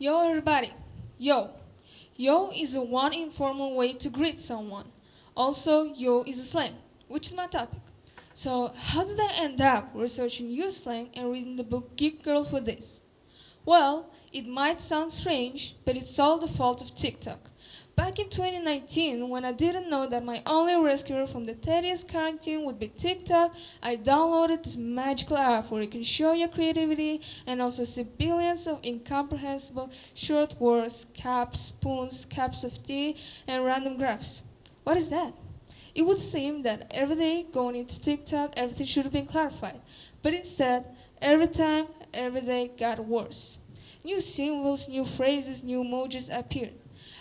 Yo everybody! Yo! Yo is a one informal way to greet someone. Also, yo is a slang, which is my topic. So, how did I end up researching yo slang and reading the book Geek Girl for this? Well, it might sound strange, but it's all the fault of TikTok. Back in 2019, when I didn't know that my only rescue from the tedious quarantine would be TikTok, I downloaded this magical app where you can show your creativity and also see billions of incomprehensible short words, caps, spoons, cups of tea, and random graphs. What is that? It would seem that every day going into TikTok, everything should have been clarified. But instead, every time, every day got worse. New symbols, new phrases, new emojis appeared.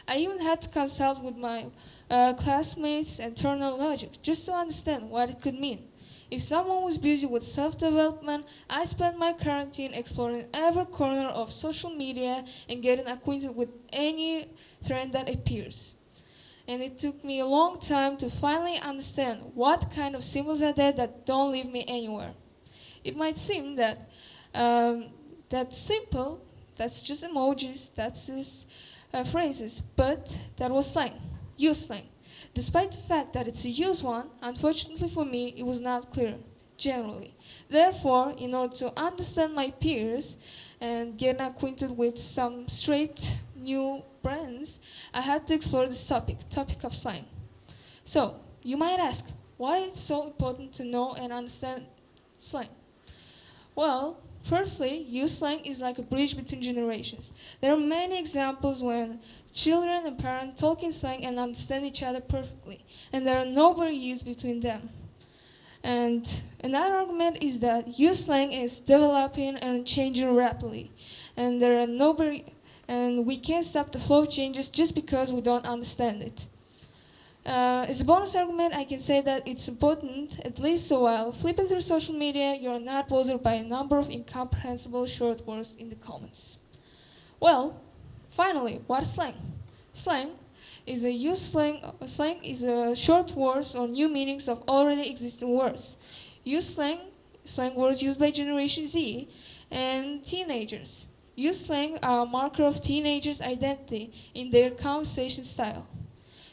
I even had to consult with my classmates and turn on logic just to understand what it could mean. If someone was busy with self-development, I spent my quarantine exploring every corner of social media and getting acquainted with any trend that appears. And it took me a long time to finally understand what kind of symbols are there that don't leave me anywhere. It might seem that that's simple, that's just emojis, that's just phrases, but that was slang, used slang. Despite the fact that it's a used one, unfortunately for me, it was not clear, generally. Therefore, in order to understand my peers and get acquainted with some straight new brands, I had to explore this topic of slang. So, you might ask, why it's so important to know and understand slang? Well, firstly, youth slang is like a bridge between generations. There are many examples when children and parents talk in slang and understand each other perfectly, and there are no barriers between them. And another argument is that youth slang is developing and changing rapidly, and there are no and we can't stop the flow of changes just because we don't understand it. As a bonus argument, I can say that it's important, at least so while flipping through social media, you're not bothered by a number of incomprehensible short words in the comments. Well, finally, what is slang? Slang is a used slang. Slang is a short words or new meanings of already existing words. Used slang words used by Generation Z and teenagers. Used slang are a marker of teenagers' identity in their conversation style.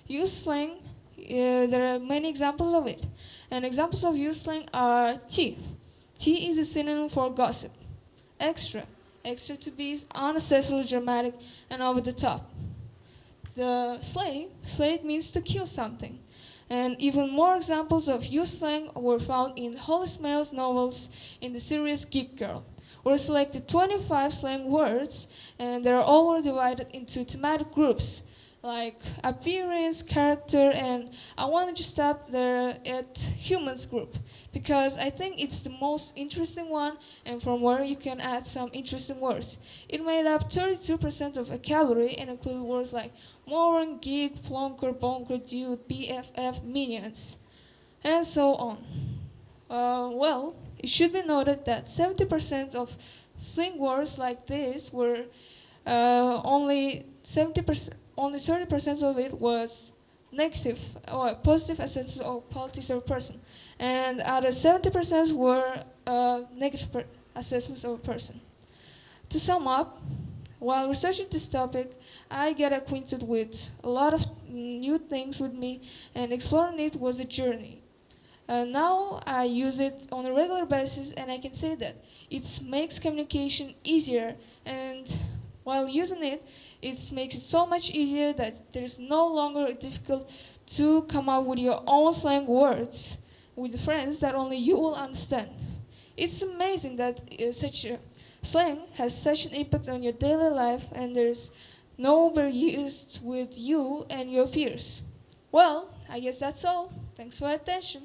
Used slang, there are many examples of it. And examples of used slang are tea. Tea is a synonym for gossip. Extra. Extra to be is unnecessarily dramatic and over the top. The slay means to kill something. And even more examples of used slang were found in Holly Smale's novels in the series Geek Girl. We selected 25 slang words, and they are all divided into thematic groups like appearance, character, and I wanted to stop there at humans group because I think it's the most interesting one and from where you can add some interesting words. It made up 32% of vocabulary and included words like moron, geek, plonker, bonker, dude, BFF, minions, and so on. Well, it should be noted that 70% of slang words like this were only 70%. Only 30% of it was negative or positive assessments of qualities of a person, and other 70% were negative assessments of a person. To sum up, while researching this topic, I get acquainted with a lot of new things with me, and exploring it was a journey. Now I use it on a regular basis, and I can say that it makes communication easier, and while using it, it makes it so much easier that there's no longer difficult to come up with your own slang words with friends that only you will understand. It's amazing that such a slang has such an impact on your daily life and there's no barriers with you and your peers. Well, I guess that's all. Thanks for your attention.